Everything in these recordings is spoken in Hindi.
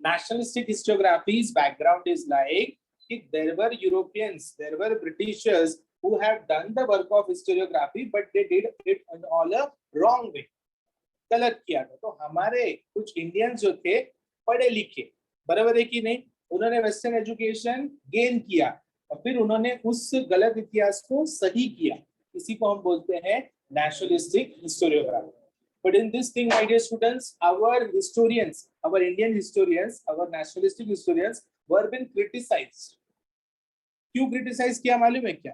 Nationalistic historiography's background is like there were Europeans, there were Britishers who have done the work of historiography, but they did it in all a wrong way. गलत किया था. तो हमारे कुछ इंडियंस जो थे पढ़े लिखे, बराबर है कि नहीं, उन्होंने वेस्टर्न एजुकेशन गेन किया और फिर उन्होंने उस गलत इतिहास को सही किया. इसी को हम बोलते हैं nationalistic historiography. But in this thing, my dear students, our historians, our Indian historians, our nationalistic historians were been criticized. क्यों क्रिटिसाइज किया मालूम है क्या?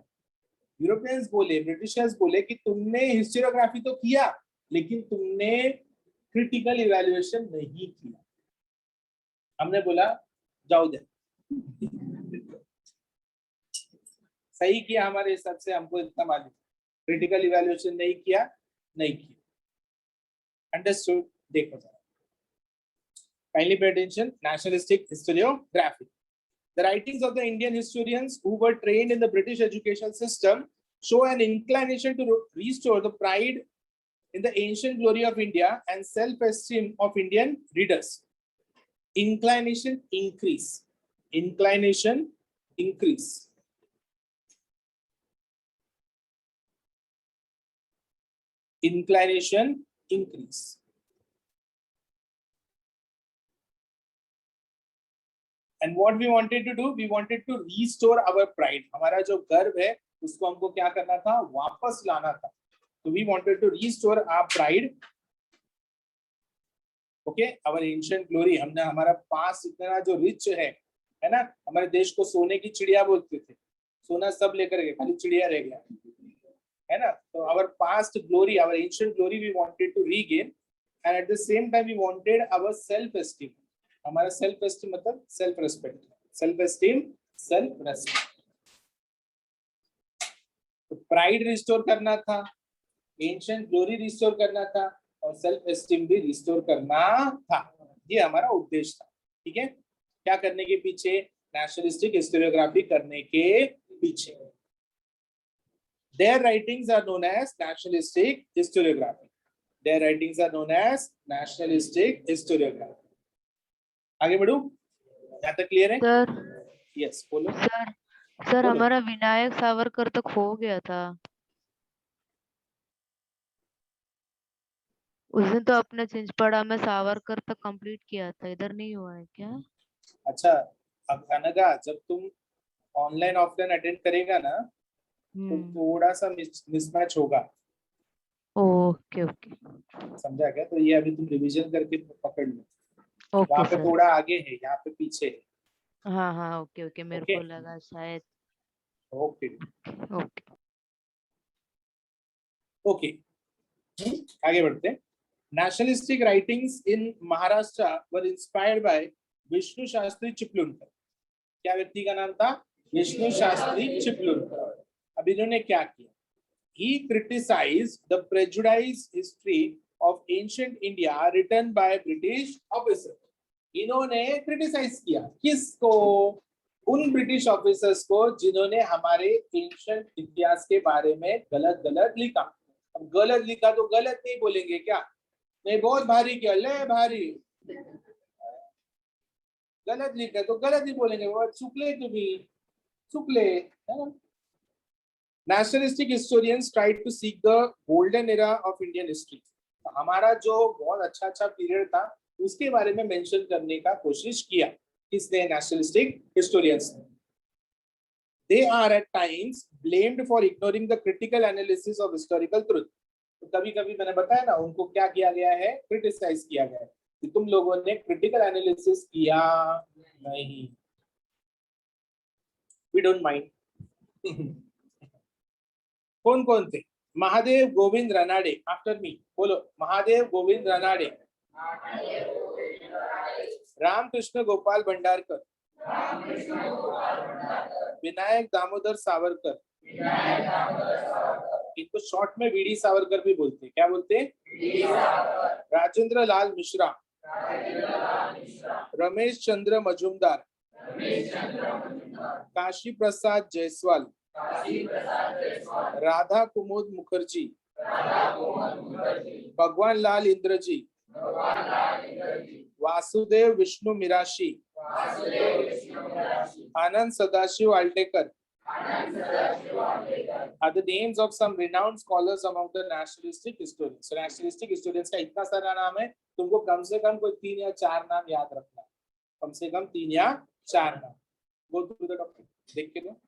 यूरोपियंस बोले, ब्रिटिशर्स बोले कि तुमने हिस्टोरियोग्राफी तो किया लेकिन तुमने क्रिटिकल इवैल्यूएशन नहीं किया. हमने बोला जाओ दे, सही किया हमारे हिसाब से, हमको इतना मालूम, क्रिटिकल इवैल्यूएशन नहीं किया. Understood? देखो जरा. Kindly pay attention. Nationalistic historiography. The writings of the Indian historians who were trained in the British education system show an inclination to restore the pride in the ancient glory of India and self-esteem of Indian readers. Inclination increase. Inclination increase. Inclination increase. And what we wanted to do, we wanted to restore our pride. हमारा जो गर्व है उसको हमको क्या करना था, वापस लाना था. So we wanted to restore our pride. Okay, our ancient glory. हमने हमारा पास इतना जो रिच है ना, हमारे देश को सोने की चिड़िया बोलते थे. सोना सब लेकर गए, खाली चिड़िया रह गया, है ना. तो our past glory, our ancient glory, we wanted to regain, and at the same time we wanted our self-esteem. हमारा self-esteem मतलब self-respect, self-esteem, self-respect. तो pride restore करना था, ancient glory restore करना था और self-esteem भी restore करना था. ये हमारा उद्देश्य था. ठीक है, क्या करने के पीछे? nationalistic historiography करने के पीछे. Their writings are known as nationalistic historiography. Their writings are known as nationalistic historiography. आगे बढ़ू, यहाँ तक क्लियर है? सर, यस बोलो. सर हमारा विनायक सावरकर तो खो गया था. उस दिन तो अपने चिंचपड़ा में सावरकर तक कंप्लीट किया था, इधर नहीं हुआ है क्या? अच्छा, अब अनगा जब तुम ऑनलाइन ऑफलाइन अटेंड करेगा ना तो थोड़ा सा मिसमैच होगा. ओके ओके, समझा क्या? तो ये अभी तुम रिवीजन करके पकड़ लो. ओके वहाँ पे सर. थोड़ा आगे है, यहाँ पे पीछे है. हाँ हाँ, ओके ओके, मेरे को लगा शायद. ओके ओके ओके, आगे बढ़ते हैं. Nationalistic writings in Maharashtra were inspired by Vishnu Shastri चिपलुनकर. क्या व्यक्ति का नाम था? विष्णु शास्त्री चिपलुनकर. अब इन्होंने क्या किया? He criticized the prejudiced history of ancient India written by British officers. इन्होंने क्रिटिसाइज किया किसको? उन ब्रिटिश ऑफिसर्स को जिन्होंने हमारे एंशिएंट इतिहास के बारे में गलत गलत लिखा. अब गलत लिखा तो गलत नहीं बोलेंगे क्या? नहीं, बहुत भारी किया, ले भारी. गलत लिखा तो गलत ही बोलेंगे, वो चुकले तुम्ही, चुकले. Nationalistic historians tried to seek the golden era of Indian history. हमारा जो बहुत अच्छा अच्छा पीरियड था उसके बारे में मेंशन करने का कोशिश किया. किसने? nationalistic historians. They are at times blamed for ignoring the critical analysis of historical truth. तो कभी कभी मैंने बताया ना, उनको क्या किया गया है? क्रिटिसाइज किया गया है कि तुम लोगों ने क्रिटिकल एनालिसिस किया नहीं. We don't mind. कौन कौन थे? महादेव गोविंद रनाडे. आफ्टर मी बोलो, महादेव गोविंद रनाडे, रामकृष्ण गोपाल भंडारकर, विनायक दामोदर सावरकर. इनको शॉर्ट में वीडी सावरकर भी बोलते. क्या बोलते? राजेंद्र लाल मिश्रा, रमेश चंद्र मजुमदार, काशी प्रसाद जायसवाल, राधा कुमुद मुखर्जी, भगवान लाल इंद्रजी, वासुदेव विष्णु मिराशी, आनंद Sadashiv आल्टेकर are the names of some renowned scholars among the nationalistic historians. So nationalistic historians का इतना सारा नाम है, तुमको कम से कम कोई 3 या 4 नाम याद रखना है, कम से कम 3 या 4 नाम. Go through the document, देख के लो.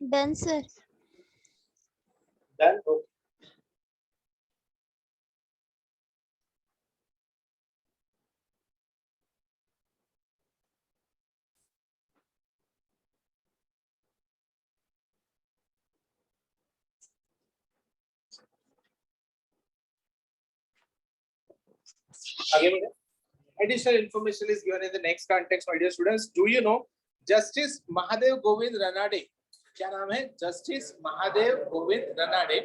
Done, sir. Done. Okay. आगे बढ़े. Additional information is given in the next context, my dear students. Do you know Justice Mahadev Govind Ranade? क्या नाम है? Justice Mahadev Govind Ranade.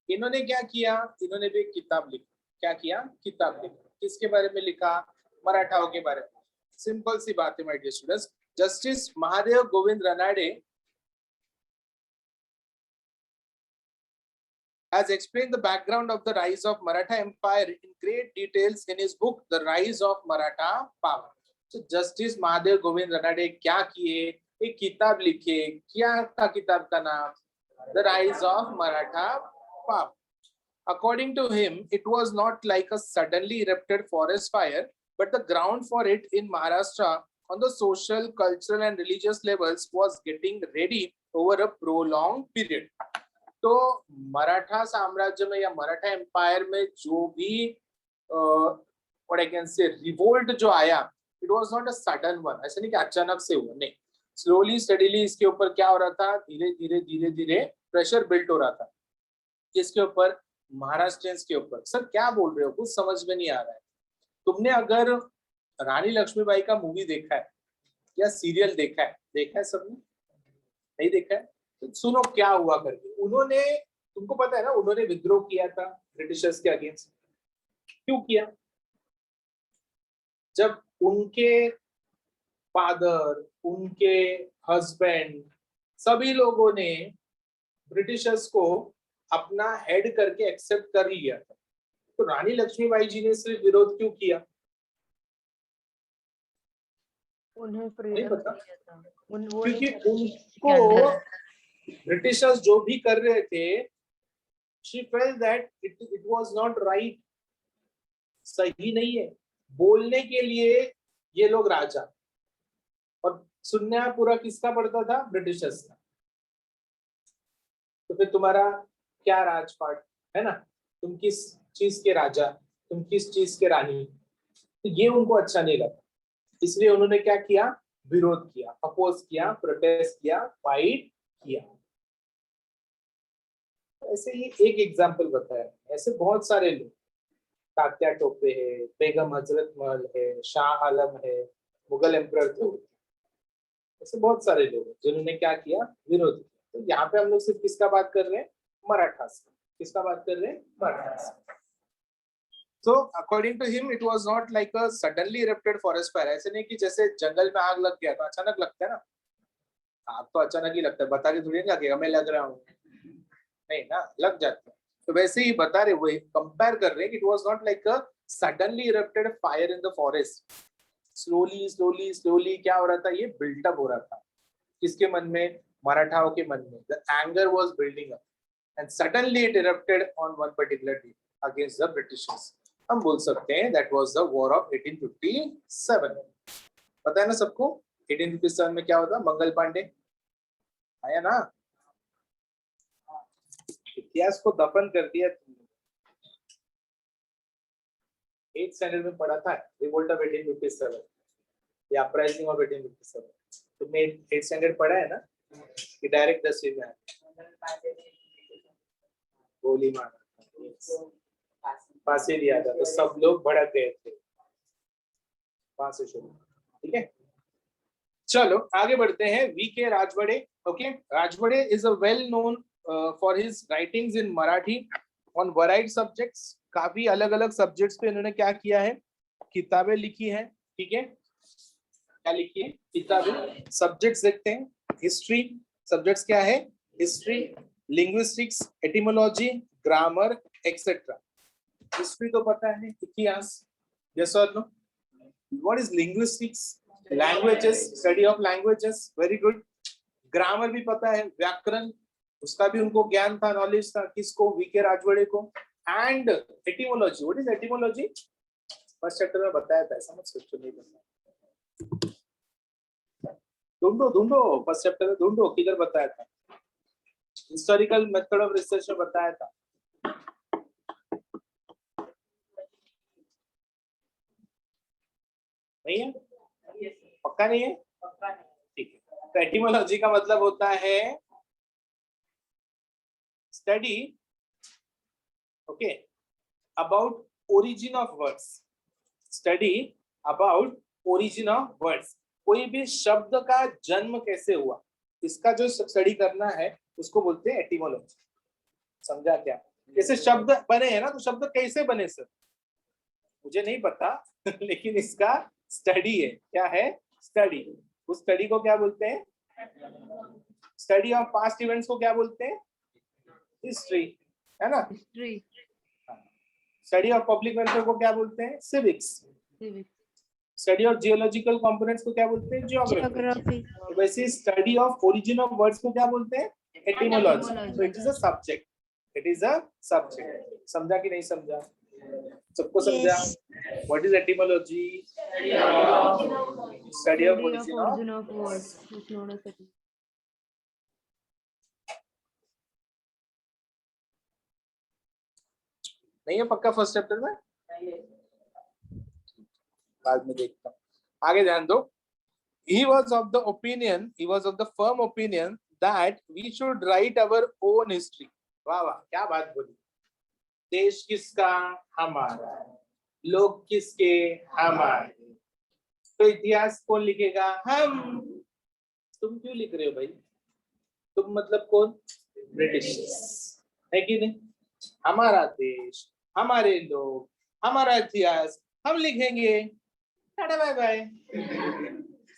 इन्होंने क्या किया? इन्होंने भी एक किताब लिखी. क्या किया? किताब लिखी. किसके बारे में लिखा? मराठाओं के बारे में. सिंपल सी बात है, my dear students. Justice Mahadev Govind Ranade has explained the background of the rise of Maratha Empire in great details in his book The Rise of Maratha Power. So Justice Mahadev Govind Ranade क्या किए? एक किताब लिखे. क्या था किताब का नाम? The Rise of Maratha Power. According to him, it was not like a suddenly erupted forest fire, but the ground for it in Maharashtra on the social, cultural and religious levels was getting ready over a prolonged period. तो मराठा साम्राज्य में या मराठा एम्पायर में जो भी what I can say revolt जो आया, it was not a sudden one. ऐसा नहीं कि अचानक से हुआ, नहीं. स्लोली स्टडीली इसके ऊपर क्या हो रहा था? धीरे धीरे धीरे धीरे प्रेशर बिल्ट हो रहा था. किसके ऊपर? महाराष्ट्रियंस के ऊपर. सर क्या बोल रहे हो? कुछ समझ में नहीं आ रहा है. तुमने अगर रानी लक्ष्मीबाई का मूवी देखा है या सीरियल देखा है सबने? नहीं देखा है? तो सुनो क्या हुआ करके. उन्होंने, तुमको पता है ना, उन्होंने विद्रोह किया था ब्रिटिशर्स के अगेंस्ट. क्यों किया? जब उनके फादर, उनके हस्बैंड, सभी लोगों ने ब्रिटिशर्स को अपना हेड करके एक्सेप्ट कर लिया था। तो रानी लक्ष्मीबाई जी ने सिर्फ विरोध क्यों किया? उन्हें नहीं फ्रीडम पता, चाहिए था। वो क्योंकि नहीं उनको ब्रिटिशर्स जो भी कर रहे थे, she felt that it was not right, सही नहीं है। बोलने के लिए ये लोग राजा, और सुनना पूरा किसका पड़ता था? ब्रिटिशर्स का। तो फिर तुम्हारा क्या राजपाट है ना, तुम किस चीज के राजा, तुम किस चीज के रानी, तो ये उनको अच्छा नहीं लगा। इसलिए उन्होंने क्या किया? विरोध किया, अपोज किया, प्रोटेस्ट किया, फाइट किया। ऐसे ही एक एग्जाम्पल बताया, ऐसे बहुत सारे लोग, तात्या टोपे है, बेगम हजरत महल है, शाह आलम है, मुगल एम्परर थे, ऐसे बहुत सारे लोग हैं जिन्होंने क्या किया? विरोध किया। तो यहाँ पे हम लोग सिर्फ किसका बात कर रहे हैं? मराठास का। किसका बात कर रहे हैं? Marathas. So according to him, it was not like a suddenly erupted forest fire. ऐसे नहीं कि जैसे जंगल में आग लग गया तो अचानक लगता है ना, आग तो अचानक ही लगता है, बता के थोड़ी लगेगा मैं लग रहा हूँ, नहीं ना, लग जाता है। तो वैसे ही बता रहे, वो कंपेयर कर रहे हैं कि it was not like a suddenly erupted fire in the forest. Slowly slowly slowly क्या हो रहा था? ये बिल्टअप हो रहा था। किसके मन में? मराठाओं के मन में। The anger was building up and suddenly it erupted on one particular day against the Britishers. हम बोल सकते हैं that was the war of 1857. पता है ना सबको 1857 में क्या होता? मंगल पांडे आया ना, इतिहास को दफन कर दिया तुमने। 8th स्टैंडर्ड में पढ़ा था रिवोल्ट ऑफ 1857 या अपराइजिंग ऑफ 1857। तुमने 8th स्टैंडर्ड पढ़ा है ना कि डायरेक्ट 10वीं में गोली मारा, फांसी दिया था, तो सब लोग भड़क गए थे। वहां से शुरू, ठीक है। चलो आगे बढ़ते हैं। V K. Rajwade. Okay, Rajwade is a well known for his writings in Marathi on varied subjects. काफी अलग अलग सब्जेक्ट्स पे इन्होंने क्या किया है? किताबें लिखी है, ठीक है। क्या लिखी है? किताबें। सब्जेक्ट्स देखते हैं। हिस्ट्री सब्जेक्ट्स क्या है? History, linguistics, etymology, grammar etcetera. History तो पता है, इतिहास, यस और no. What is linguistics? Languages, study of languages, very good. Grammar भी पता है, व्याकरण, उसका भी उनको ज्ञान था, नॉलेज था। किसको? वी.के. राजवाड़े को। And etymology, what is etymology? First chapter में बताया था, ऐसा मत सोचो नहीं बताया। ढूंढो ढूंढो, फर्स्ट चैप्टर में ढूंढो किधर बताया था। हिस्टोरिकल मेथड ऑफ रिसर्च में बताया था। नहीं है? पक्का नहीं है? ठीक है। तो एटिमोलॉजी का मतलब होता है study, okay, about origin of words. Study about origin of words. कोई भी शब्द का जन्म कैसे हुआ, इसका जो स्टडी करना है उसको बोलते हैं एटिमोलॉजी। समझा क्या? जैसे शब्द बने हैं ना, तो शब्द कैसे बने सर? मुझे नहीं पता लेकिन इसका स्टडी है। क्या है? स्टडी। उस स्टडी को क्या बोलते हैं? स्टडी ऑफ पास्ट इवेंट्स को क्या बोलते हैं? हिस्ट्री, है ना। History. Study of public welfare को क्या बोलते हैं? Civics. Study of geological components को क्या बोलते हैं? ज्योग्राफी। तो वैसे study of origin of words को क्या बोलते हैं? एटिमोलॉजी। तो it is a subject, it is a subject. समझा कि नहीं समझा? सबको समझा? What is etymology? Study of origin of words. नहीं है पक्का फर्स्ट चैप्टर में? बाद में देखता हूँ, आगे ध्यान दो। He was of the firm opinion that we should write our own history. वाह वाह, क्या बात बोली। देश किसका? हमारा। लोग किसके? हमारे। तो इतिहास कौन लिखेगा? हम। तुम क्यों लिख रहे हो भाई? तुम मतलब कौन? ब्रिटिश, है कि नहीं? हमारा देश, हमारे लोग, हमारा इतिहास हम लिखेंगे। Tata bye bye.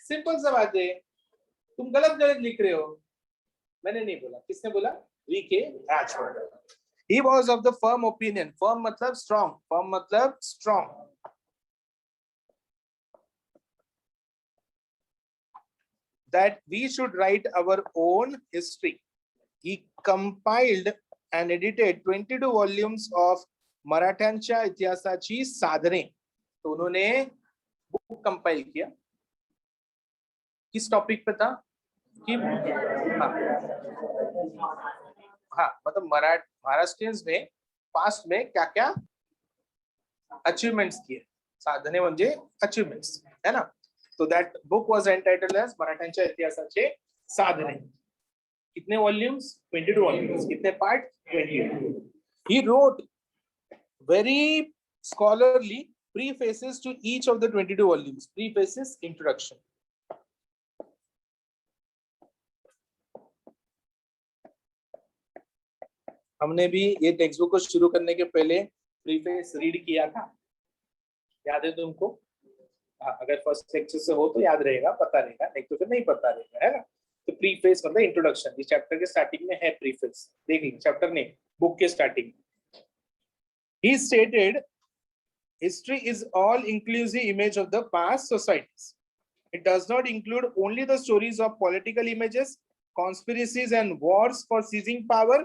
सिंपल सा बात है। तुम गलत गलत लिख रहे हो। मैंने नहीं बोला, किसने बोला? VK Rajvardhan. He was of the firm opinion, firm मतलब strong, firm मतलब strong, that we should write our own history. He compiled and edited 22 volumes of मराठ्यांच्या इतिहासाची साधने. तो उन्होंने बुक कंपाइल किया, किस टॉपिक पे था कि हाँ मतलब महाराष्ट्रियंस ने पास्ट में क्या क्या अचीवमेंट्स किए. साधने म्हणजे अचीवमेंट्स है ना. So that book was entitled as मराठ्यांच्या इतिहासाचे साधने. कितने वॉल्यूम्स? 22 वॉल्यूम्स. कितने part? 22. He wrote very scholarly prefaces to each of the 22 volumes. Prefaces, introduction. हमने भी ये टेक्स्ट बुक को शुरू करने के पहले प्रीफेस रीड किया था, याद है तुमको? अगर फर्स्ट लेक्चर से हो तो याद रहेगा, पता रहेगा, नहीं तो फिर नहीं पता रहेगा, है ना. तो प्रीफेस मतलब इंट्रोडक्शन. इस चैप्टर के स्टार्टिंग में है प्रीफेस. देख लीजिए, चैप्टर नहीं, बुक के starting. He stated, history is all inclusive image of the past societies. It does not include only the stories of political images, conspiracies and wars for seizing power.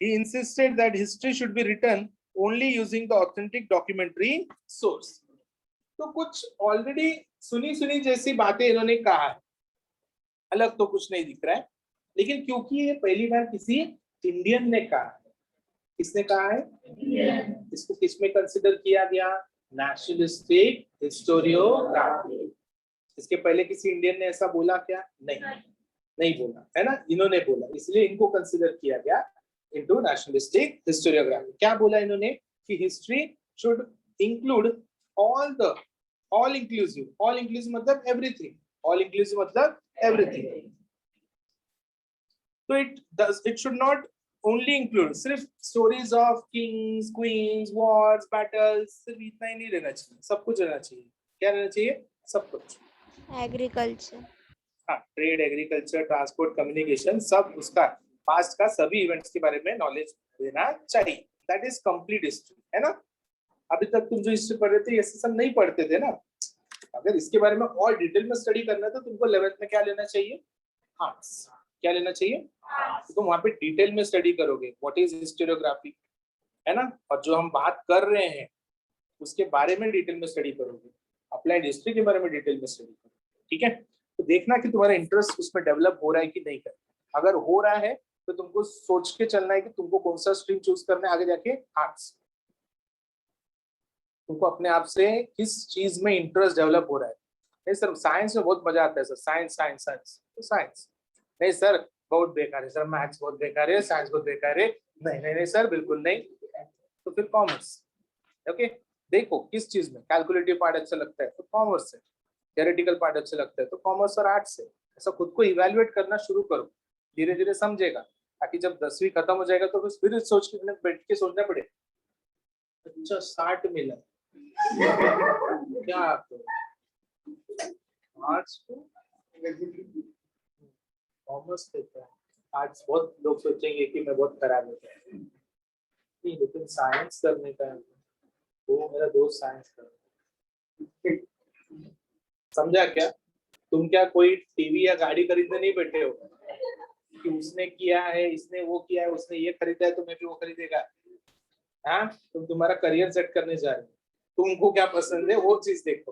He insisted that history should be written only using the authentic documentary source. तो कुछ ऑलरेडी सुनी जैसी बातें इन्होंने कहा है, अलग तो कुछ नहीं दिख रहा है, लेकिन क्योंकि ये पहली बार किसी इंडियन ने कहा है. किसने कहा है? इसको किसमें कंसिडर किया गया? Nationalistic historiography. इसके पहले किसी इंडियन ने ऐसा बोला क्या? नहीं बोला, है ना. इन्होंने बोला, इसलिए इनको कंसिडर किया गया इनटू नेशनलिस्टिक हिस्टोरियोग्राफी. क्या बोला इन्होंने? कि history should include all inclusive मतलब everything. All inclusive मतलब everything. So it should not only include सिर्फ stories of kings, queens, wars, battles. सिर्फ इतना ही नहीं रहना चाहिए, सब कुछ रहना चाहिए. क्या रहना चाहिए? सब कुछ. एग्रीकल्चर. हाँ, ट्रेड, एग्रीकल्चर, ट्रांसपोर्ट, कम्युनिकेशन, सब उसका पास्ट का सभी इवेंट्स के बारे में नॉलेज देना चाहिए. दैट इज कंप्लीट हिस्ट्री, है ना. अभी तक तुम जो हिस्ट्री पढ़ रहे थे, ये सब नहीं पढ़ते थे ना. अगर इसके बारे में और डिटेल में स्टडी करना है तो तुमको 11th में क्या लेना चाहिए? आर्ट्स. क्या लेना चाहिए? तो तुम वहां पे डिटेल में स्टडी करोगे व्हाट इज हिस्टोरियोग्राफी, है ना. और जो हम बात कर रहे हैं उसके बारे में डिटेल में स्टडी करोगे, अप्लाइड हिस्ट्री के बारे में डिटेल में स्टडी करोगे. ठीक है. तो देखना कि तुम्हारा इंटरेस्ट उसमें डेवलप हो रहा है कि नहीं कर. अगर हो रहा है तो तुमको सोच के चलना है कि तुमको कौन सा स्ट्रीम चूज करना है आगे जाके. आर्ट्स. तुमको अपने आप से किस चीज में इंटरेस्ट डेवलप हो रहा है. नहीं सर साइंस में बहुत मजा आता है सर, साइंस तो साइंस. नहीं सर बहुत बेकार है सर, मैथ्स बहुत बेकार है, साइंस बहुत बेकार है. नहीं सर बिल्कुल नहीं. तो फिर कॉमर्स. ओके. देखो किस चीज में कैलकुलेटिव पार्ट अच्छा लगता है तो कॉमर्स से, थियोरेटिकल पार्ट अच्छा लगता है तो कॉमर्स और आर्ट्स से. ऐसा खुद को इवेल्युएट करना शुरू करो, धीरे धीरे समझेगा, ताकि जब 10वीं खत्म हो जाएगा तो फिर सोच के बैठ के सोचना पड़े. अच्छा 60 मिला क्या आपको आर्ट्स को कॉमर्स देता है. आर्ट्स बहुत लोग सोचेंगे कि मैं बहुत खराब होता है, लेकिन साइंस करने का है. वो मेरा दोस्त साइंस कर. समझा क्या? तुम क्या कोई टीवी या गाड़ी खरीदने नहीं बैठे हो कि उसने किया है, इसने वो किया है, उसने ये खरीदा है तो मैं भी वो खरीदेगा. हाँ, तुम तुम्हारा करियर सेट करने जा रहे हो. तुमको क्या पसंद है वो चीज देखो.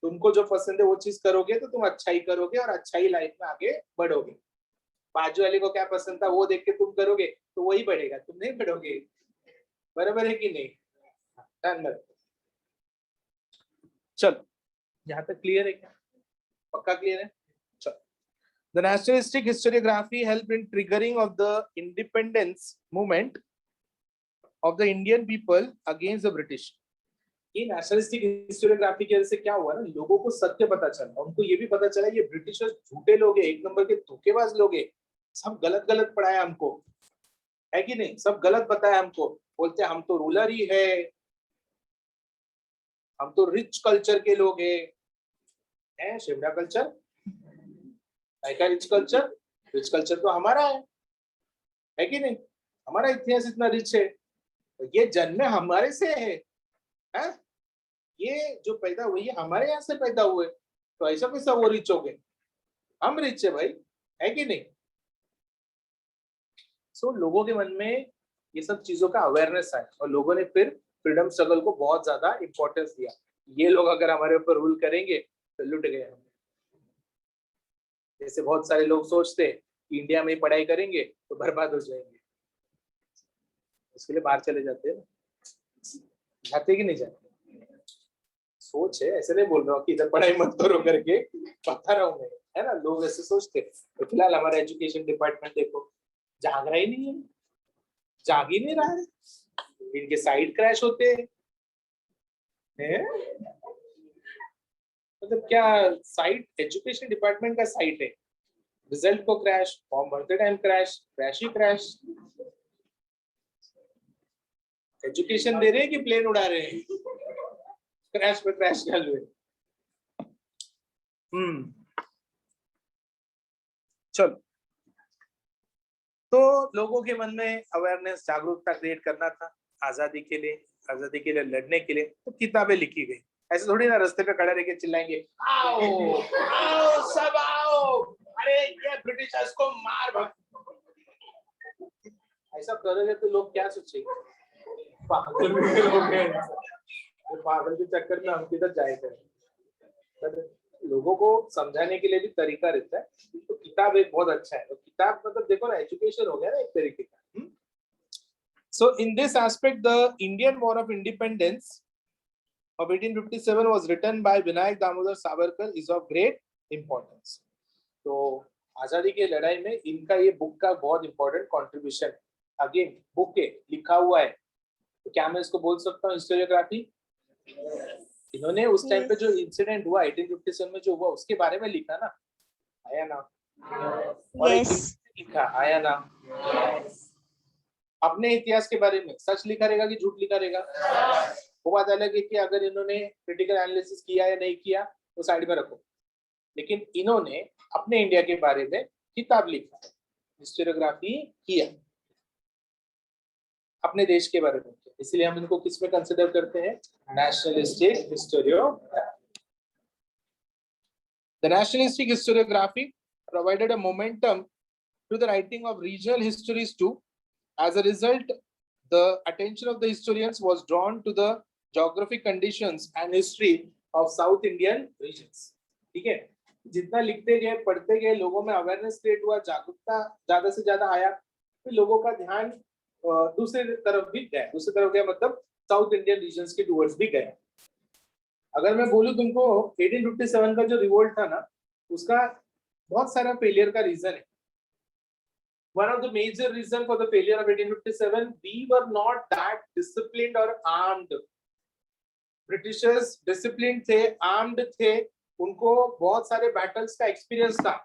तुमको जो पसंद है वो चीज करोगे तो तुम अच्छा ही करोगे और अच्छा ही लाइफ में आगे बढ़ोगे. बाजू वाले को क्या पसंद था वो देख के तुम करोगे तो वही बढ़ेगा, तुम नहीं बढ़ोगे. बराबर है कि नहीं? चलो यहाँ तक क्लियर है क्या? पक्का क्लियर है? चलो. The nationalistic historiography helped in triggering of the independence movement of the Indian people against the British. ये नेशनलिस्टिक हिस्टोरियोग्राफी की वजह से क्या हुआ ना, लोगों को सत्य पता चला. उनको ये भी पता चला ये ब्रिटिशर्स झूठे लोग हैं, एक नंबर के धोखेबाज लोग हैं. सब गलत पढ़ाया हमको, है कि नहीं? सब गलत बताया हमको. बोलते हम तो रूलर ही है, हम तो रिच कल्चर के लोग हैं. शिमला कल्चर का रिच कल्चर तो हमारा है कि नहीं? हमारा इतिहास इतना रिच है, ये जन्म हमारे से है? ये जो पैदा हुई है हमारे यहाँ से पैदा हुए, तो ऐसा कैसा वो रिच हो गए? हम रिच है भाई, है कि नहीं? सो लोगों के मन में ये सब चीजों का अवेयरनेस आया और लोगों ने फिर फ्रीडम स्ट्रगल को बहुत ज्यादा इंपॉर्टेंस दिया। ये लोग अगर हमारे ऊपर रूल करेंगे तो लुट गए हम। जैसे बहुत सारे लोग सोचते हैं कि इंडिया में ही पढ़ाई करेंगे तो बर्बाद हो जाएंगे, इसके लिए बाहर चले जाते हैं। जाते कि नहीं जाते? सोच है, ऐसे नहीं बोल रहा हूँ कि इधर पढ़ाई मत करो करके बता रहा हूँ मैं, है ना? लोग ऐसे सोचते हैं। तो फिलहाल हमारा एजुकेशन डिपार्टमेंट देखो, जाग रहा ही नहीं है, जाग ही नहीं रहा है, इनके साइड क्रैश होते हैं। मतलब क्या साइट, एजुकेशन डिपार्टमेंट का साइट है, रिजल्ट को क्रैश, फॉर्म भरते टाइम क्रैश, क्रैश ही क्रैश। एजुकेशन दे रहे हैं कि प्लेन उड़ा रहे हैं? क्रैश पे क्रैश चालू है। चलो, तो लोगों के मन में अवेयरनेस, जागरूकता क्रिएट करना था आजादी के लिए लड़ने के लिए, तो किताबें लिखी गई। ऐसे थोड़ी ना रास्ते पे खड़े रह के चिल्लाएंगे आओ आओ सब आओ, अरे ये ब्रिटिशर्स को मार भाग। ऐसा करोगे तो लोग क्या सोचेंगे? पागल लोग हैं, पागल के चक्कर में हम किधर जाएंगे? लोगों को समझाने के लिए भी तरीका रहता है, तो किताब एक बहुत अच्छा है। तो किताब मतलब देखो ना, एजुकेशन हो गया ना एक तरीके का। So in this aspect, the Indian War of Independence of 1857 was written by Vinayak Damodar Savarkar is of great importance. तो आजादी की लड़ाई में इनका ये बुक का बहुत इंपॉर्टेंट कंट्रीब्यूशन है। अगेन बुक है, लिखा हुआ है, तो क्या मैं इसको बोल सकता हूँ हिस्टोरियोग्राफी? इन्होंने उस टाइम पे जो इंसिडेंट हुआ 1857 में जो हुआ उसके बारे में लिखा ना, आया ना? और लिखा आया ना? अपने इतिहास के बारे में सच लिखा रहेगा कि झूठ लिखा रहेगा? वो बात अलग है कि अगर इन्होंने क्रिटिकल एनालिसिस किया या नहीं किया तो साइड में रखो, लेकिन इन्होंने अपने इंडिया के बारे में किताब लिखा, हिस्टोरियोग्राफी किया, अपने देश के बारे में किया, इसलिए हम इनको किस में कंसिडर करते हैं? Nationalistic historiography. The nationalistic historiography provided a momentum to the writing of regional histories too. As a result, the attention of the historians was drawn to the geographic conditions and history of South Indian regions. ठीक है, जितना लिखते गए, पढ़ते गए, लोगों में अवेयरनेस क्रिएट हुआ, जागरूकता ज्यादा से ज्यादा आया, फिर लोगों का ध्यान दूसरी तरफ भी गया। दूसरी तरफ गया मतलब साउथ इंडियन रीजन्स के टूवर्ड्स भी गया। अगर मैं बोलूं तुमको 1857 का जो रिवोल्ट था ना, उसका बहुत सारा फेलियर का रीजन है। One of the major reason for the failure of 1857, we were not that disciplined or armed. Britishers disciplined थे, armed थे, उनको बहुत सारे battles का experience था,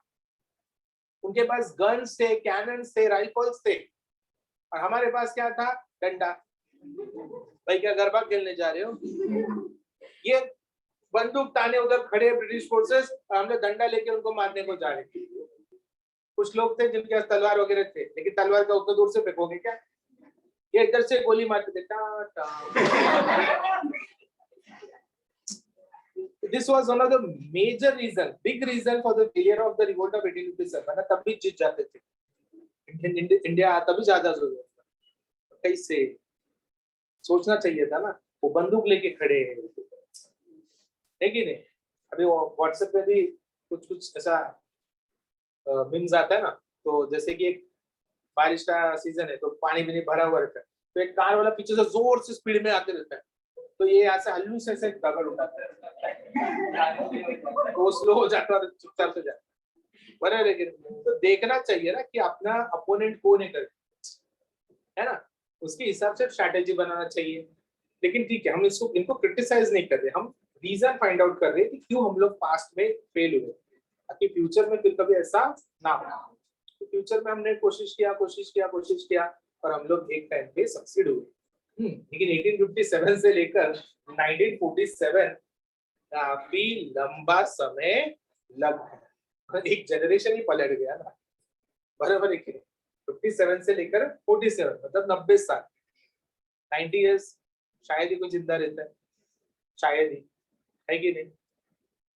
उनके पास guns थे, cannons थे, rifles थे, और हमारे पास क्या था? डंडा। भाई क्या गरबा खेलने जा रहे हो? ये बंदूक ताने उधर खड़े ब्रिटिश फोर्सेस, और हम लोग डंडा लेके उनको मारने को जा रहे थे। कुछ लोग थे जिनके पास तलवार वगैरह थे, लेकिन तलवार का उतना दूर से फेंकोगे क्या? ये इधर से गोली मारते थे, This was one of the major reason, big reason for the failure of the revolt of 1857. वरना तब भी जीत जाते थे, इंडिया तभी ज्यादा जरूरत था। कैसे सोचना चाहिए था ना, वो बंदूक लेके खड़े है कि नहीं? अभी व्हाट्सएप पे भी कुछ ऐसा मीम्स आता है ना, तो जैसे कि एक बारिश का सीजन है तो पानी भी नहीं भरा हुआ रहता है, तो एक कार वाला पीछे से जोर से स्पीड में आते रहता है, तो ये ऐसे हल्लू से दगड़ उठाता है, तो स्लो हो जाता है, चुपचाप से जाता है। बराबर है, तो देखना चाहिए ना कि अपना अपोनेंट कौन है ना, उसके हिसाब से स्ट्रैटेजी बनाना चाहिए। लेकिन ठीक है, हम इनको क्रिटिसाइज नहीं कर रहे, हम रीजन फाइंड आउट कर रहे हैं कि क्यों हम लोग पास्ट में फेल हुए, ताकि फ्यूचर में फिर कभी ऐसा ना हो। तो फ्यूचर में हमने कोशिश किया और हम लोग एक टाइम पे सक्सीड हुए। लेकिन 1857 से लेकर 1947 काफी लंबा समय लग गया, एक जनरेशन ही पलट गया ना, बराबर है कि नहीं? 57 से लेकर 47 मतलब 90 साल, 90 इयर्स, शायद ही कोई जिंदा रहता है, शायद ही, है कि नहीं?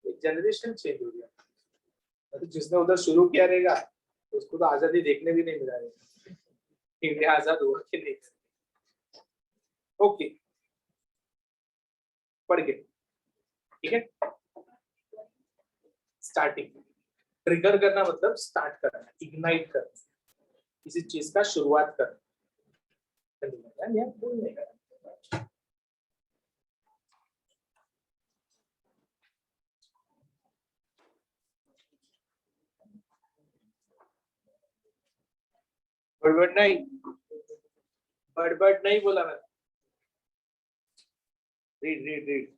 एक जनरेशन चेंज हो गया, तो जिसने उधर शुरू किया रहेगा उसको तो आजादी देखने भी नहीं मिला रहेगा, इंडिया आजाद हुआ कि नहीं। ओके, पढ़ के, ठीक है। स्टार्टिंग, ट्रिगर करना मतलब स्टार्ट करना, इग्नाइट करना, किसी चीज का शुरुआत करना, बोलने का। बड़बड़ नहीं, बड़बड़ नहीं बोला मैं। Read read read.